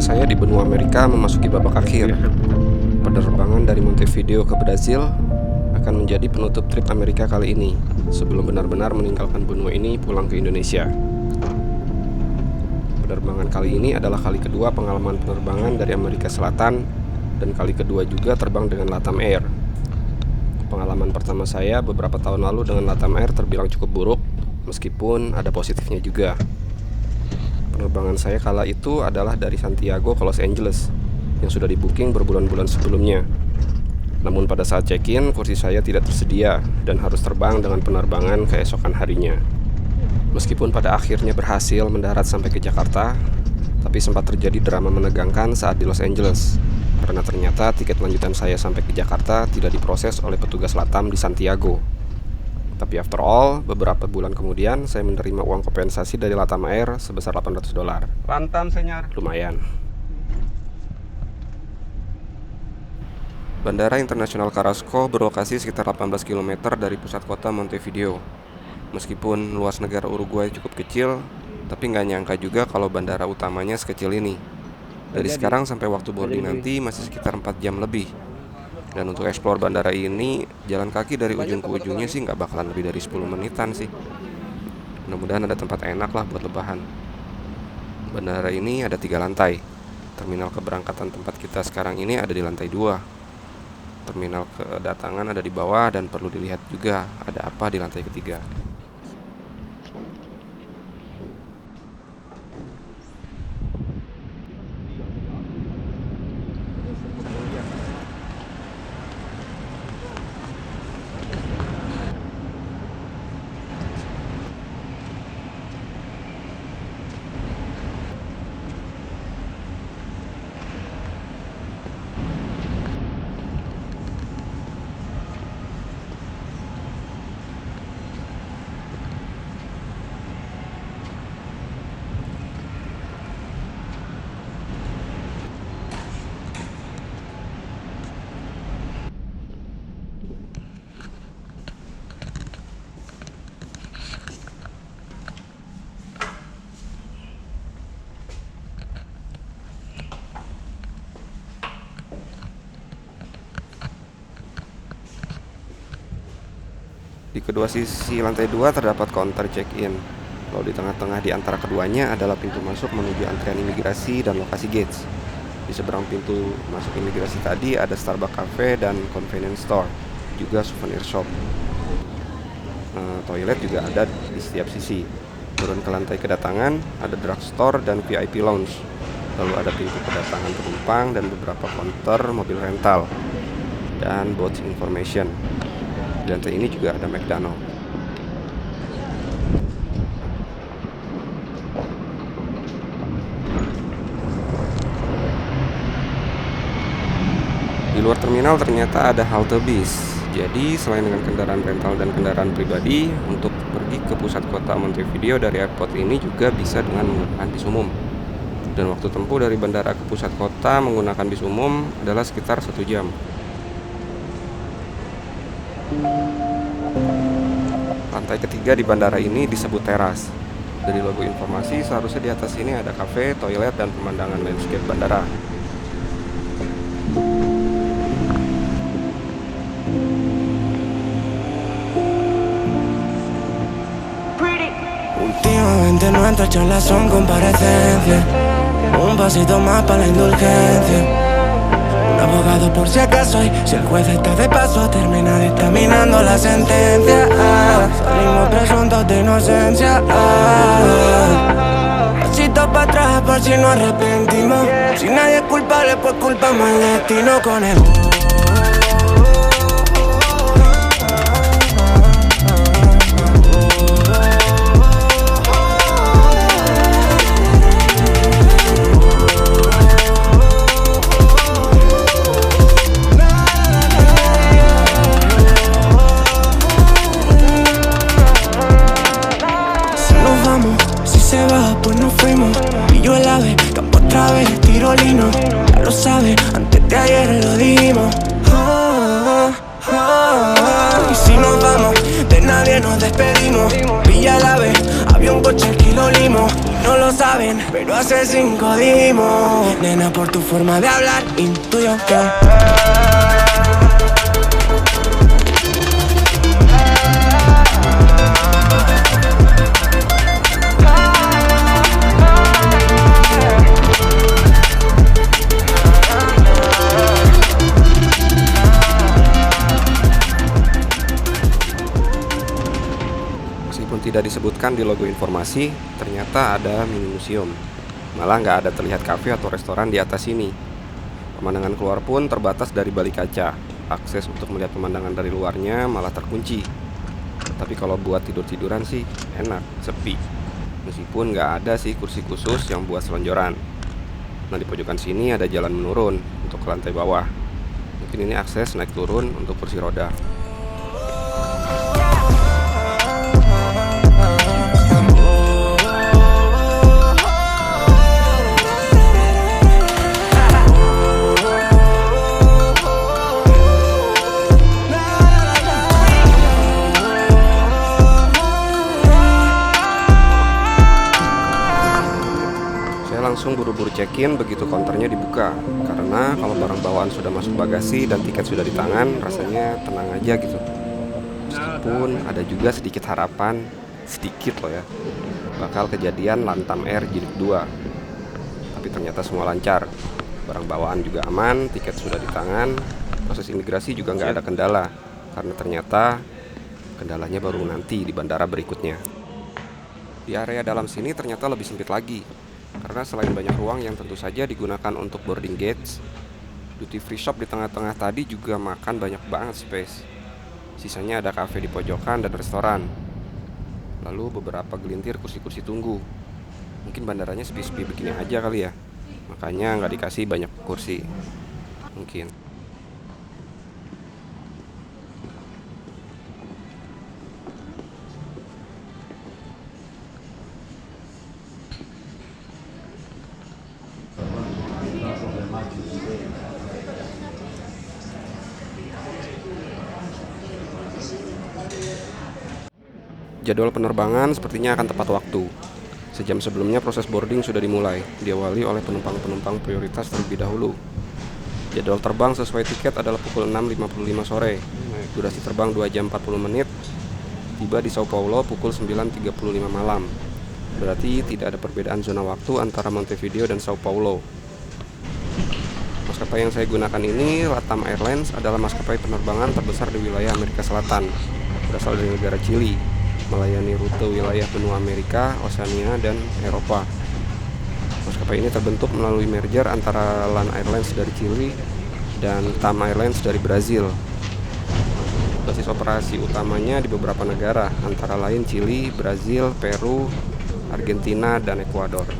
saya di benua Amerika memasuki babak akhir. Penerbangan dari Montevideo ke Brazil akan menjadi penutup trip Amerika kali ini, sebelum benar-benar meninggalkan benua ini pulang ke Indonesia. Penerbangan kali ini adalah kali kedua pengalaman penerbangan dari Amerika Selatan, dan kali kedua juga terbang dengan LATAM Air. Pengalaman pertama saya beberapa tahun lalu dengan LATAM Air terbilang cukup buruk, meskipun ada positifnya juga. Penerbangan saya kala itu adalah dari Santiago ke Los Angeles, yang sudah di-booking berbulan-bulan sebelumnya. Namun pada saat check-in, kursi saya tidak tersedia dan harus terbang dengan penerbangan keesokan harinya. Meskipun pada akhirnya berhasil mendarat sampai ke Jakarta, tapi sempat terjadi drama menegangkan saat di Los Angeles, karena ternyata tiket lanjutan saya sampai ke Jakarta tidak diproses oleh petugas LATAM di Santiago. Tapi after all, beberapa bulan kemudian saya menerima uang kompensasi dari LATAM Air sebesar $800. Lantam, senyor. Lumayan. Bandara Internasional Carrasco berlokasi sekitar 18 km dari pusat kota Montevideo. Meskipun luas negara Uruguay cukup kecil, tapi nggak nyangka juga kalau bandara utamanya sekecil ini. Dari sekarang sampai waktu boarding nanti masih sekitar 4 jam lebih. Dan untuk eksplor bandara ini, jalan kaki dari ujung ke ujungnya sih nggak bakalan lebih dari 10 menitan sih. Mudah-mudahan ada tempat enak lah buat lebahan. Bandara ini ada 3 lantai. Terminal keberangkatan tempat kita sekarang ini ada di lantai 2. Terminal kedatangan ada di bawah, dan perlu dilihat juga ada apa di lantai ketiga. Di kedua sisi lantai 2 terdapat counter check-in. Lalu di tengah-tengah di antara keduanya adalah pintu masuk menuju antrian imigrasi dan lokasi gates. Di seberang pintu masuk imigrasi tadi ada Starbucks Cafe dan convenience store, juga souvenir shop. Toilet juga ada di setiap sisi. Turun ke lantai kedatangan ada drugstore dan VIP lounge. Lalu ada pintu kedatangan penumpang dan beberapa counter mobil rental dan boarding information. Di lantai ini juga ada McDonald. Di luar terminal ternyata ada halte bis. Jadi selain dengan kendaraan rental dan kendaraan pribadi, untuk pergi ke pusat kota Montevideo dari airport ini juga bisa dengan menggunakan bis umum. Dan waktu tempuh dari bandara ke pusat kota menggunakan bis umum adalah sekitar 1 jam. Lantai ketiga di bandara ini disebut teras. Dari logo informasi seharusnya di atas ini ada kafe, toilet, dan pemandangan landscape bandara. Últimamente nuestras charlas son comparecencias. Un pasito más para la indulgencia. Un abogado por si acaso, y si el juez está de paso, termina dictaminando la sentencia. Salimos presuntos de inocencia. Pasito para atrás por si nos arrepentimos. Si nadie es culpable, pues culpamos al destino con el... Pues nos fuimos, pillo el ave, campo otra vez, tirolino. Ya lo sabes, antes de ayer lo dijimos. Y si nos vamos, de nadie nos despedimos. Pilla el ave, avión, coche, alquilo, limo. no lo saben, pero hace 5 dimos. Nena, por tu forma de hablar, intuyo que Meskipun tidak disebutkan di logo informasi, ternyata ada mini museum. Malah nggak ada terlihat kafe atau restoran di atas sini. Pemandangan keluar pun terbatas dari balik kaca. Akses untuk melihat pemandangan dari luarnya malah terkunci. Tapi kalau buat tidur-tiduran sih enak, sepi. Meskipun nggak ada sih kursi khusus yang buat selonjoran. Nah, di pojokan sini ada jalan menurun untuk ke lantai bawah. Mungkin ini akses naik turun untuk kursi roda. Langsung buru-buru check-in begitu counternya dibuka. Karena kalau barang bawaan sudah masuk bagasi dan tiket sudah di tangan, rasanya tenang aja gitu. Meskipun ada juga sedikit harapan, sedikit loh ya, bakal kejadian Latam Air Jilid 2. Tapi ternyata semua lancar. Barang bawaan juga aman, tiket sudah di tangan, proses imigrasi juga nggak ada kendala. Karena ternyata kendalanya baru nanti di bandara berikutnya. Di area dalam sini ternyata lebih sempit lagi. Karena selain banyak ruang yang tentu saja digunakan untuk boarding gates, duty free shop di tengah-tengah tadi juga makan banyak banget space. Sisanya ada kafe di pojokan dan restoran. Lalu beberapa gelintir kursi-kursi tunggu. Mungkin bandaranya sepi-sepi begini aja kali ya. Makanya nggak dikasih banyak kursi. Mungkin. Jadwal penerbangan sepertinya akan tepat waktu. Sejam sebelumnya proses boarding sudah dimulai, diawali oleh penumpang-penumpang prioritas terlebih dahulu. Jadwal terbang sesuai tiket adalah pukul 6.55 sore. Durasi terbang 2 jam 40 menit. Tiba di Sao Paulo pukul 9.35 malam. Berarti tidak ada perbedaan zona waktu antara Montevideo dan Sao Paulo. Maskapai yang saya gunakan ini, Latam Airlines, adalah maskapai penerbangan terbesar di wilayah Amerika Selatan. Berasal dari negara Chili, melayani rute wilayah benua Amerika, Oseania, dan Eropa. Maskapai ini terbentuk melalui merger antara LAN Airlines dari Chili dan TAM Airlines dari Brazil. Basis operasi utamanya di beberapa negara, antara lain Chili, Brazil, Peru, Argentina, dan Ekuador.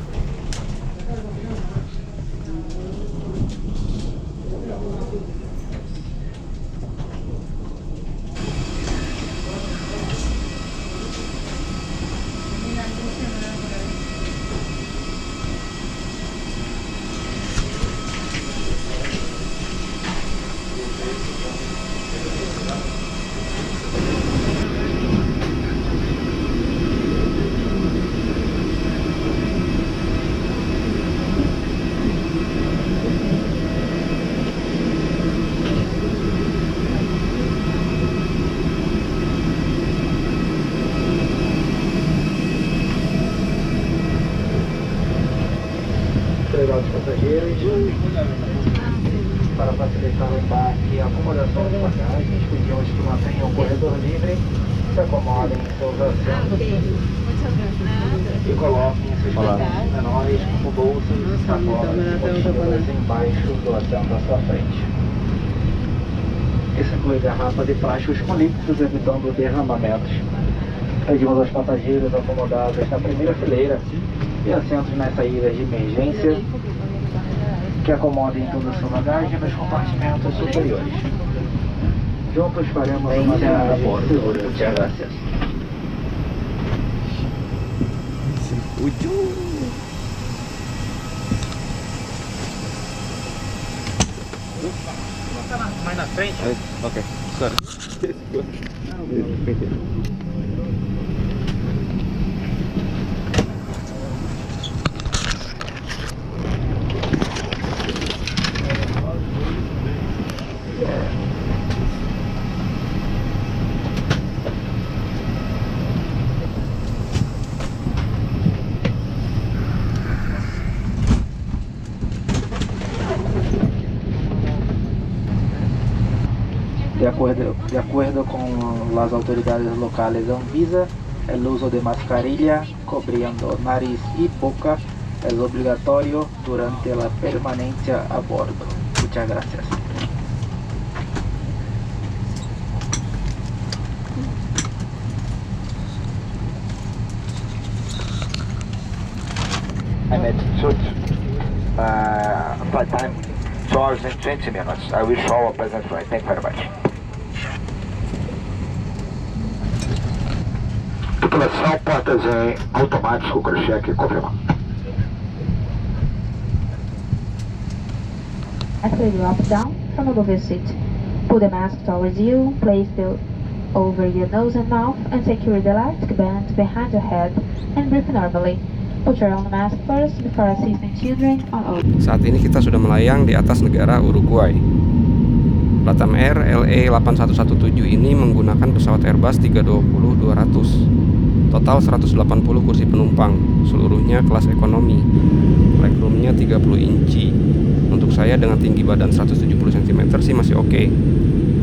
Legal dos passageiros. Para facilitar o embarque e a acomodação de bagagens, pedimos que mantenham o corredor livre, se acomodem em seus assentos e coloquem seus pertences menores como bolsas, sacolas e mochilas embaixo do assento à sua frente. Isso inclui garrafas e plásticos com líquidos, evitando derramamentos. Pedimos aos passageiros acomodados na primeira fileira e assentos nas saídas de emergência que acomodem toda a sua bagagem nos compartimentos superiores. Juntos faremos uma viagem segura de acesso. Mais na frente? Oke, sorry. De acuerdo con las autoridades locales Anvisa, el uso de mascarilla cubriendo nariz y boca es obligatorio durante la permanencia a bordo. Muchas gracias. I'm at Zut, flight time 2 hours and 20 minutes. I wish you all a pleasant flight. Thank you very much. Tripulação, portas em automático, crochê confirmado. After you drop down from above your seat, pull the mask towards you, place it over your nose and mouth, and secure the elastic band behind your head, and breathe normally. Put your own mask first before assisting children on others. Saat ini kita sudah melayang di atas negara Uruguay. Latam Air LA8117 ini menggunakan pesawat Airbus 320-200. Total 180 kursi penumpang, seluruhnya kelas ekonomi. Legroomnya 30 inci. Untuk saya dengan tinggi badan 170 cm sih masih oke.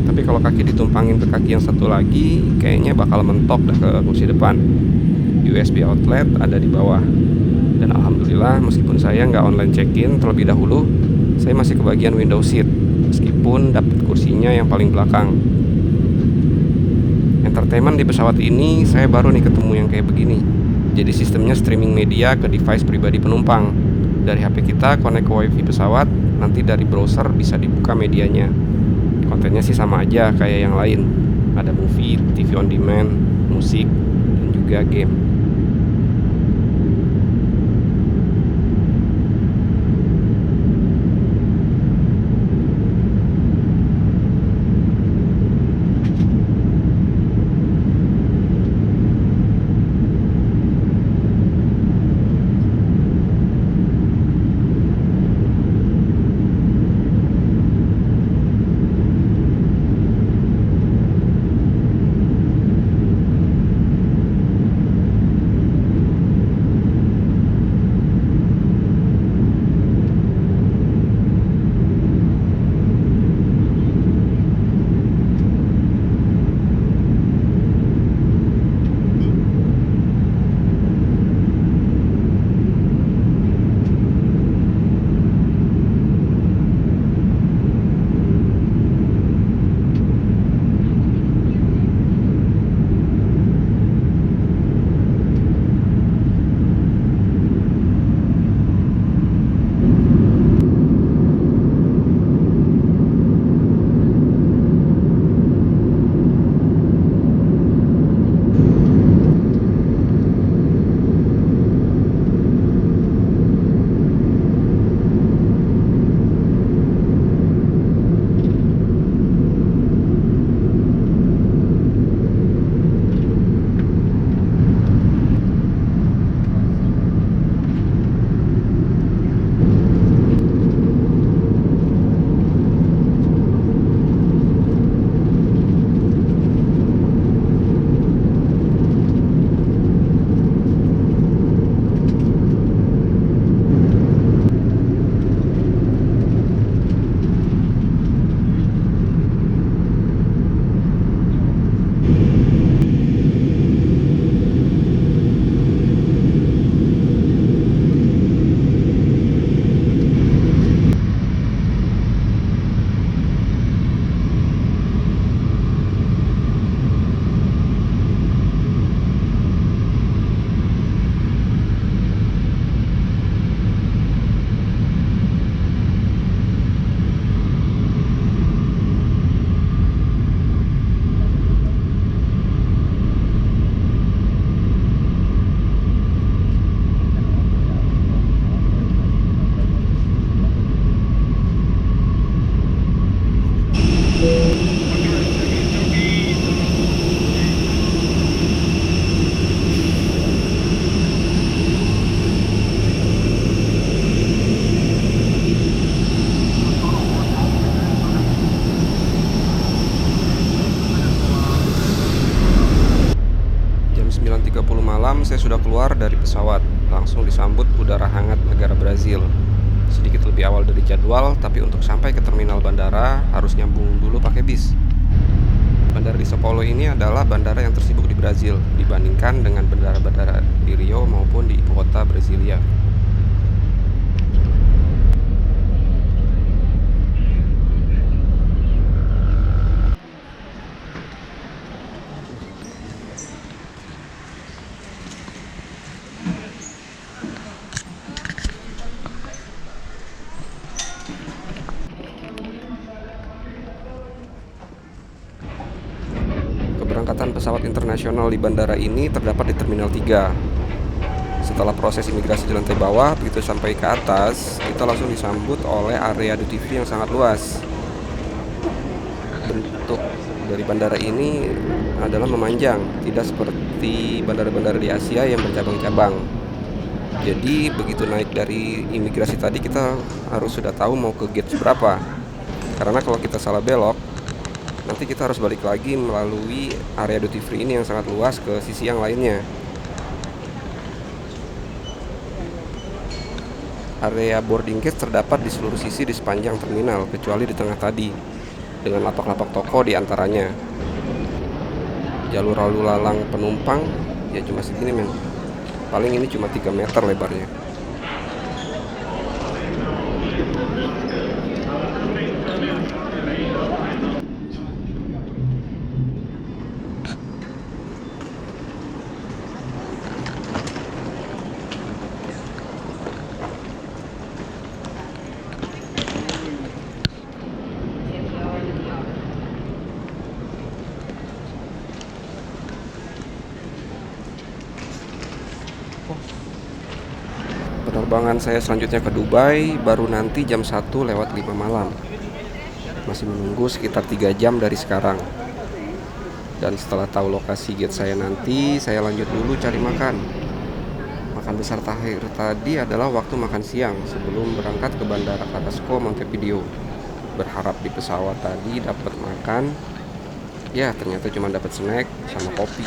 Tapi kalau kaki ditumpangin ke kaki yang satu lagi, kayaknya bakal mentok dah ke kursi depan. USB outlet ada di bawah. Dan alhamdulillah meskipun saya nggak online check-in terlebih dahulu, saya masih kebagian window seat meskipun dapat kursinya yang paling belakang. Entertainment di pesawat ini saya baru nih ketemu yang kayak begini. Jadi sistemnya streaming media ke device pribadi penumpang. Dari HP kita connect ke wifi pesawat, nanti dari browser bisa dibuka medianya. Kontennya sih sama aja kayak yang lain. Ada movie, TV on demand, musik, dan juga game. Malam saya sudah keluar dari pesawat, langsung disambut udara hangat negara Brazil. Sedikit lebih awal dari jadwal, tapi untuk sampai ke terminal bandara harus nyambung dulu pakai bis. Bandara di Sao Paulo ini adalah bandara yang tersibuk di Brazil dibandingkan dengan bandara-bandara di Rio maupun di ibu kota Brasilia. Keberangkatan pesawat internasional di bandara ini terdapat di Terminal 3. Setelah proses imigrasi di lantai bawah, begitu sampai ke atas, kita langsung disambut oleh area duty free yang sangat luas. Bentuk dari bandara ini adalah memanjang, tidak seperti bandara-bandara di Asia yang bercabang-cabang. Jadi begitu naik dari imigrasi tadi, kita harus sudah tahu mau ke gate berapa. Karena kalau kita salah belok, nanti kita harus balik lagi melalui area duty free ini yang sangat luas ke sisi yang lainnya. Area boarding gate terdapat di seluruh sisi di sepanjang terminal, kecuali di tengah tadi, dengan lapak-lapak toko di antaranya. Jalur lalu lalang penumpang ya cuma segini men. Paling ini cuma 3 meter lebarnya. Penerbangan saya selanjutnya ke Dubai baru nanti jam 1:05 malam. Masih menunggu sekitar 3 jam dari sekarang. Dan setelah tahu lokasi gate saya nanti, saya lanjut dulu cari makan. Makan besar terakhir tadi adalah waktu makan siang sebelum berangkat ke Bandara Carrasco Montevideo. Berharap di pesawat tadi dapat makan. Ya, ternyata cuma dapat snack sama kopi.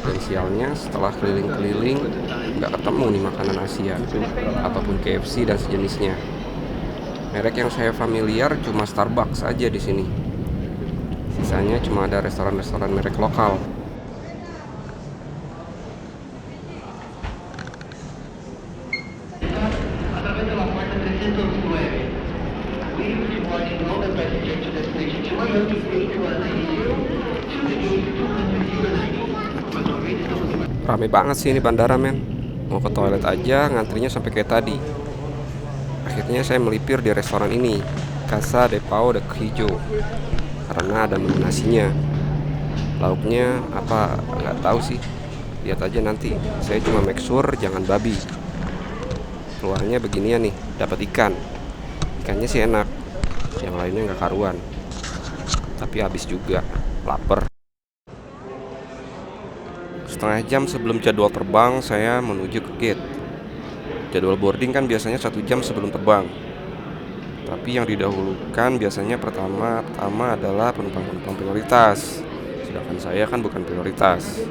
Dan sialnya setelah keliling-keliling nggak ketemu nih makanan Asia ataupun KFC dan sejenisnya. Merek yang saya familiar cuma Starbucks aja di sini. Sisanya cuma ada restoran-restoran merek lokal. Rame banget sih ini bandara men. Mau ke toilet aja ngantrinya sampai kayak tadi. Akhirnya saya melipir di restoran ini, Casa de Pau de Queijo, karena ada menu nasinya. Lauknya apa nggak tahu sih. Lihat aja nanti. Saya cuma make sure jangan babi. Keluarnya beginian nih, dapat ikan. Ikannya sih enak. Yang lainnya nggak karuan. Tapi habis juga, lapar. Setengah jam sebelum jadwal terbang, saya menuju ke gate. Jadwal boarding kan biasanya 1 jam sebelum terbang. Tapi yang didahulukan biasanya pertama adalah penumpang-penumpang prioritas. Sedangkan saya kan bukan prioritas.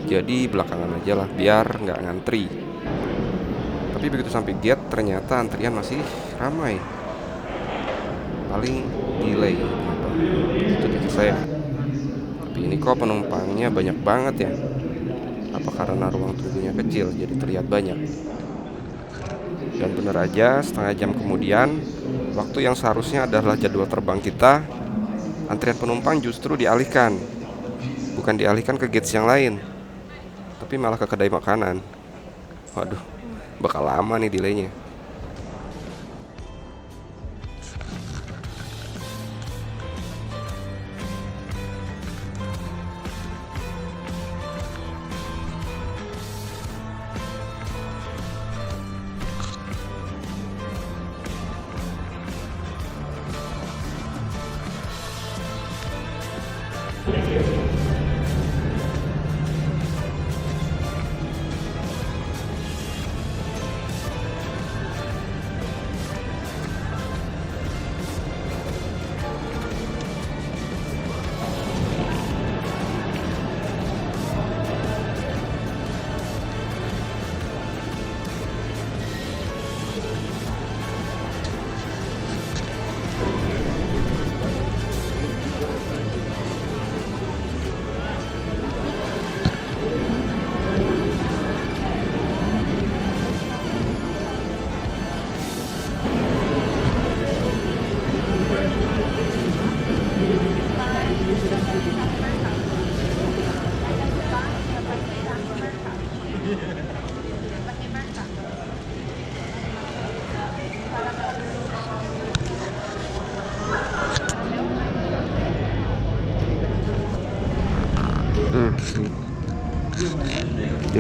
Jadi belakangan aja lah, biar nggak ngantri. Tapi begitu sampai gate, ternyata antrian masih ramai. Paling delay. Itu pikir saya. Tapi ini kok penumpangnya banyak banget ya? Apa karena ruang tunggunya kecil jadi terlihat banyak? Dan bener aja, setengah jam kemudian, waktu yang seharusnya adalah jadwal terbang kita, antrian penumpang justru dialihkan. Bukan dialihkan ke gates yang lain, tapi malah ke kedai makanan. Waduh, bakal lama nih delaynya.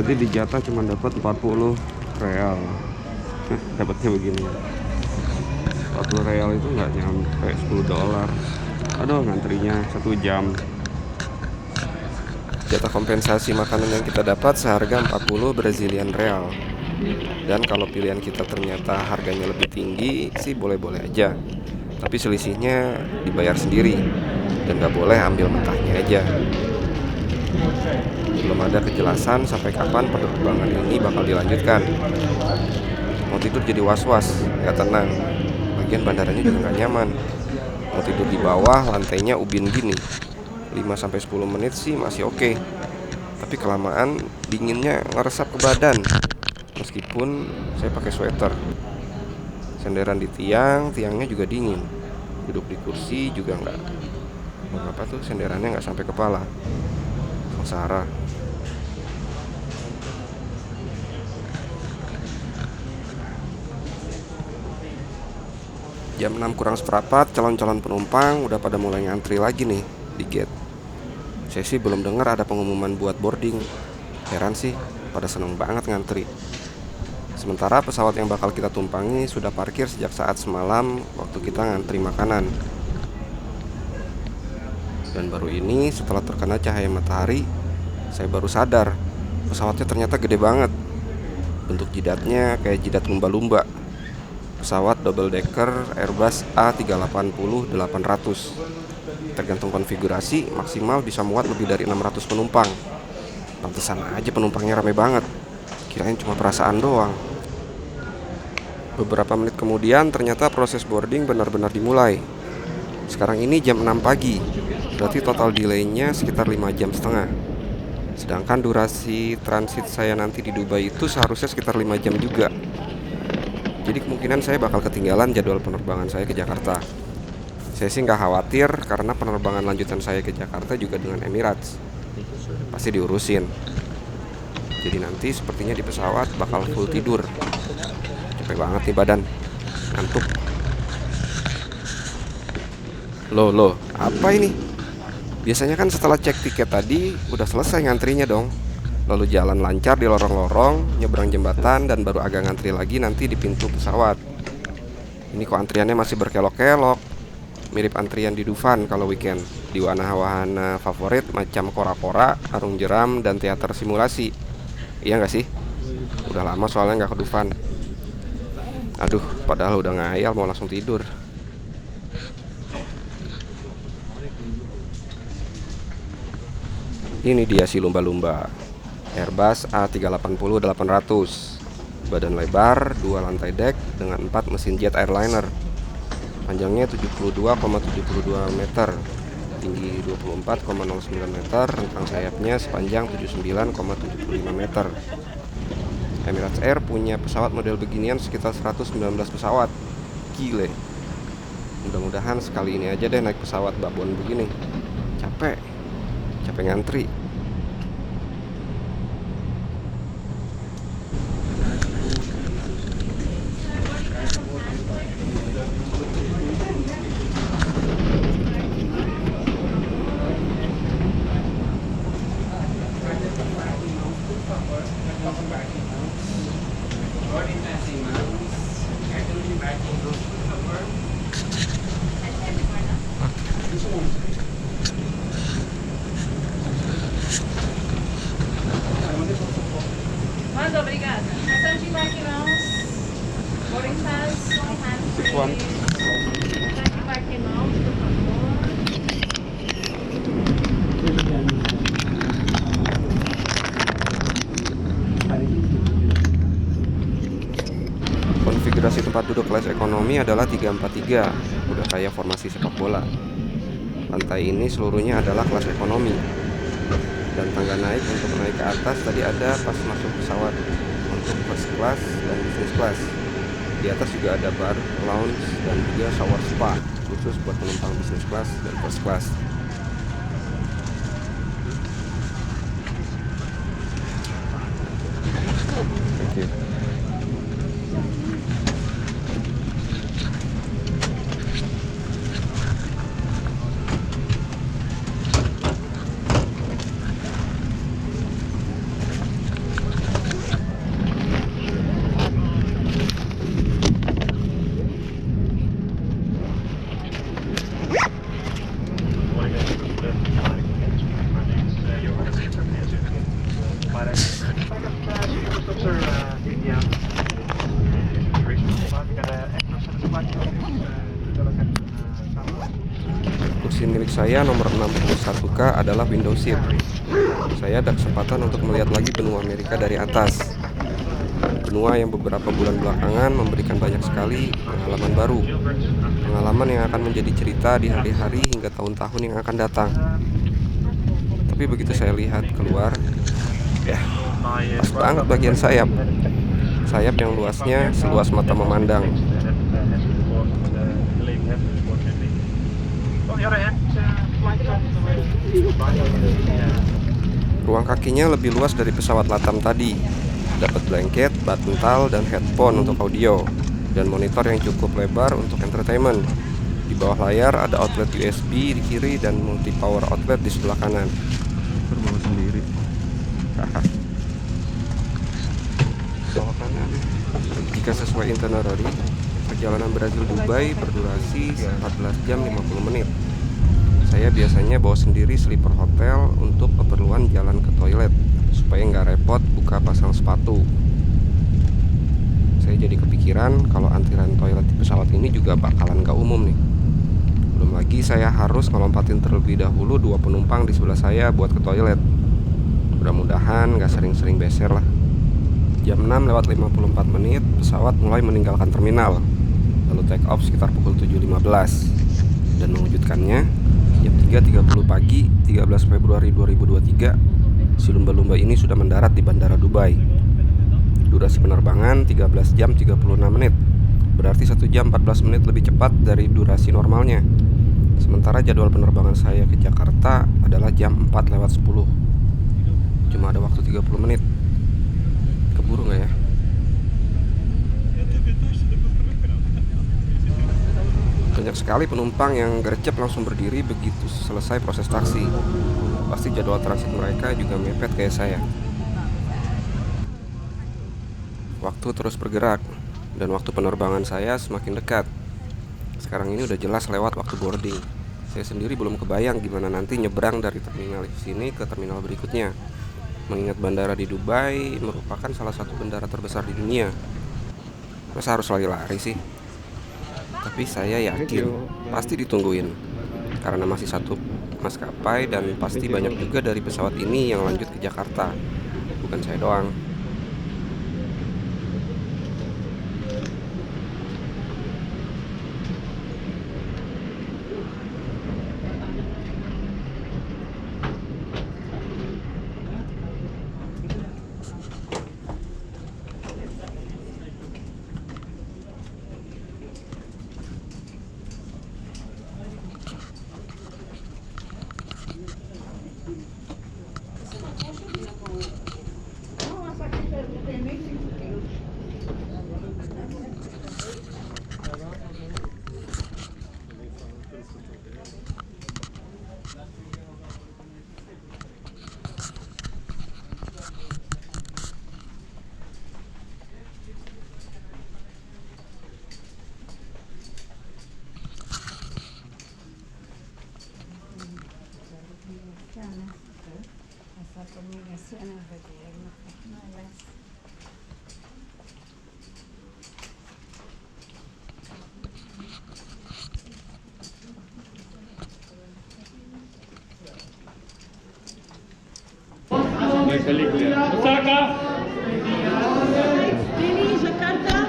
Jadi di jatah cuma dapat 40 real. Dapatnya begini. 40 real itu nggak nyampe 10 dolar. Aduh, ngantrinya 1 jam. Jatah kompensasi makanan yang kita dapat seharga 40 Brazilian real. Dan kalau pilihan kita ternyata harganya lebih tinggi sih boleh-boleh aja. Tapi selisihnya dibayar sendiri dan nggak boleh ambil mentahnya aja. Belum ada kejelasan sampai kapan penerbangan ini bakal dilanjutkan. Mau tidur jadi was-was, nggak tenang. Bagian bandaranya juga nggak nyaman. Mau tidur di bawah, lantainya ubin gini. 5-10 menit sih masih oke. Tapi kelamaan dinginnya ngeresap ke badan. Meskipun saya pakai sweater. Senderan di tiangnya juga dingin. Duduk di kursi juga nggak. Mengapa tuh senderannya nggak sampai kepala? Sengsara. Jam 6 kurang seperempat, calon-calon penumpang udah pada mulai ngantri lagi nih di gate. Saya sih belum dengar ada pengumuman buat boarding. Heran sih, pada seneng banget ngantri. Sementara pesawat yang bakal kita tumpangi sudah parkir sejak saat semalam waktu kita ngantri makanan. Dan baru ini setelah terkena cahaya matahari, saya baru sadar pesawatnya ternyata gede banget. Bentuk jidatnya kayak jidat lumba-lumba. Pesawat double decker Airbus A380-800. Tergantung konfigurasi, maksimal bisa muat lebih dari 600 penumpang. Pantesan aja penumpangnya rame banget. Kirain cuma perasaan doang. Beberapa menit kemudian ternyata proses boarding benar-benar dimulai. Sekarang ini jam 6 pagi. Berarti total delay-nya sekitar 5 jam setengah. Sedangkan durasi transit saya nanti di Dubai itu seharusnya sekitar 5 jam juga. Jadi kemungkinan saya bakal ketinggalan jadwal penerbangan saya ke Jakarta. Saya sih nggak khawatir karena penerbangan lanjutan saya ke Jakarta juga dengan Emirates. Pasti diurusin. Jadi nanti sepertinya di pesawat bakal full tidur. Capek banget nih badan. Ngantuk. Loh, apa ini? Biasanya kan setelah cek tiket tadi udah selesai ngantrinya dong. Lalu jalan lancar di lorong-lorong, nyebrang jembatan, dan baru agak ngantri lagi nanti di pintu pesawat. Ini kok antriannya masih berkelok-kelok. Mirip antrian di Dufan kalau weekend. Di wahana-wahana favorit macam kora-kora, arung jeram, dan teater simulasi. Iya nggak sih? Udah lama soalnya nggak ke Dufan. Aduh, padahal udah ngayal mau langsung tidur. Ini dia si lumba-lumba Airbus A380-800. Badan lebar, 2 lantai dek dengan 4 mesin jet airliner. Panjangnya 72,72 meter, tinggi 24,09 meter, rentang sayapnya sepanjang 79,75 meter. Emirates Air punya pesawat model beginian sekitar 119 pesawat. Gile. Mudah-mudahan sekali ini aja deh naik pesawat babon begini. Capek ngantri. Muito obrigada. Cartão de embarque em mãos. Boarding pass. This one. Cartão de embarque em mãos, por favor. Konfigurasi tempat duduk kelas ekonomi adalah 343. Udah kayak formasi sepak bola. Lantai ini seluruhnya adalah kelas ekonomi. Dan tangga naik untuk naik ke atas tadi ada pas masuk pesawat untuk first class dan business class. Di atas juga ada bar, lounge, dan juga shower spa khusus buat penumpang business class dan first class. Thank you. saya nomor 61K adalah window seat. Saya ada kesempatan untuk melihat lagi benua Amerika dari atas. Benua yang beberapa bulan belakangan memberikan banyak sekali pengalaman baru. Pengalaman yang akan menjadi cerita di hari-hari hingga tahun-tahun yang akan datang. Tapi begitu saya lihat keluar, ya, pas banget bagian sayap. Sayap yang luasnya seluas mata memandang. Ruang kakinya lebih luas dari pesawat Latam tadi. Dapat blanket, bantal, dan headphone untuk audio, dan monitor yang cukup lebar untuk entertainment. Di bawah layar ada outlet USB di kiri dan multi power outlet di sebelah kanan. Terbawa sendiri. Jika sesuai itinerary, perjalanan Brazil Dubai berdurasi 14 jam 50 menit. Saya biasanya bawa sendiri sleeper hotel untuk keperluan jalan ke toilet, supaya nggak repot buka pasang sepatu. Saya jadi kepikiran kalau antrian toilet di pesawat ini juga bakalan nggak umum nih. Belum lagi saya harus ngelompatin terlebih dahulu 2 penumpang di sebelah saya buat ke toilet. Mudah-mudahan nggak sering-sering beser lah. Jam 6:54 menit, pesawat mulai meninggalkan terminal. Lalu take off sekitar pukul 7.15. Dan mengejutkannya, jam 3.30 pagi 13 Februari 2023, si lumba-lumba ini sudah mendarat di Bandara Dubai. Durasi penerbangan 13 jam 36 menit. Berarti 1 jam 14 menit lebih cepat dari durasi normalnya. Sementara jadwal penerbangan saya ke Jakarta adalah jam 4:10. Cuma ada waktu 30 menit. Keburu gak ya? Banyak sekali penumpang yang gercep langsung berdiri begitu selesai proses taksi. Pasti jadwal transit mereka juga mepet kayak saya. Waktu terus bergerak, dan waktu penerbangan saya semakin dekat. Sekarang ini udah jelas lewat waktu boarding. Saya sendiri belum kebayang gimana nanti nyebrang dari terminal sini ke terminal berikutnya. Mengingat bandara di Dubai merupakan salah satu bandara terbesar di dunia. Masa harus lari-lari sih? Tapi saya yakin pasti ditungguin, karena masih satu maskapai dan pasti banyak juga dari pesawat ini yang lanjut ke Jakarta. Bukan saya doang.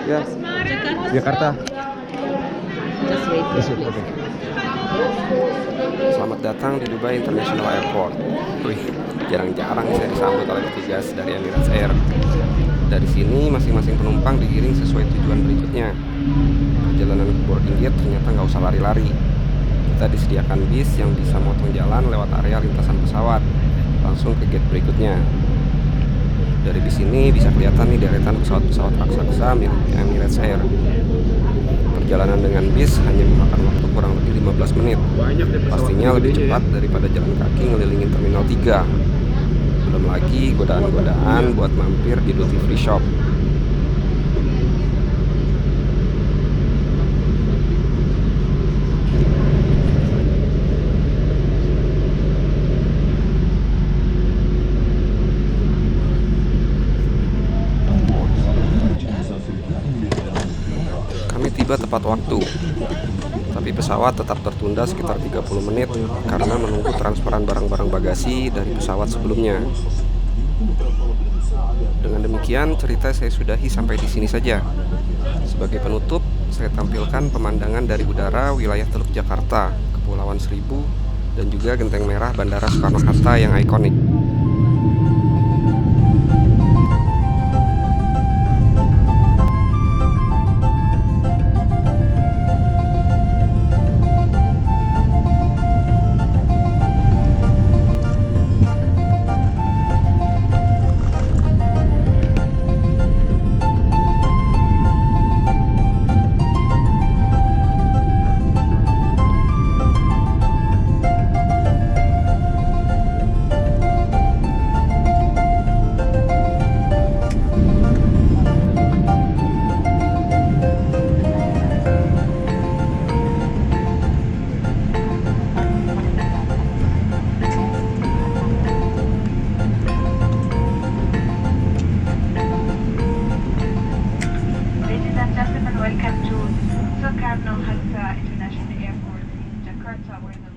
Ya, Jakarta. Selamat datang di Dubai International Airport. Wih, jarang-jarang saya disambut oleh petugas dari Emirates Air. Dari sini masing-masing penumpang digiring sesuai tujuan berikutnya. Perjalanan ke boarding gate ternyata nggak usah lari-lari. Kita disediakan bis yang bisa motong jalan lewat area lintasan pesawat, langsung ke gate berikutnya. Dari bis ini bisa kelihatan nih deretan pesawat-pesawat raksasa milik Emirates Air. Perjalanan dengan bis hanya memakan waktu kurang lebih 15 menit. Pastinya lebih cepat daripada jalan kaki ngelilingin Terminal 3. Belum lagi godaan-godaan buat mampir di duty free shop. Kami tiba tepat waktu. Tapi pesawat tetap tertunda sekitar 30 menit karena menunggu transferan barang-barang bagasi dari pesawat sebelumnya. Dengan demikian, cerita saya sudahi sampai di sini saja. Sebagai penutup, saya tampilkan pemandangan dari udara wilayah Teluk Jakarta, Kepulauan Seribu, dan juga Genteng Merah Bandara Soekarno-Hatta yang ikonik. Welcome to Soekarno-Hatta International Airport in Jakarta.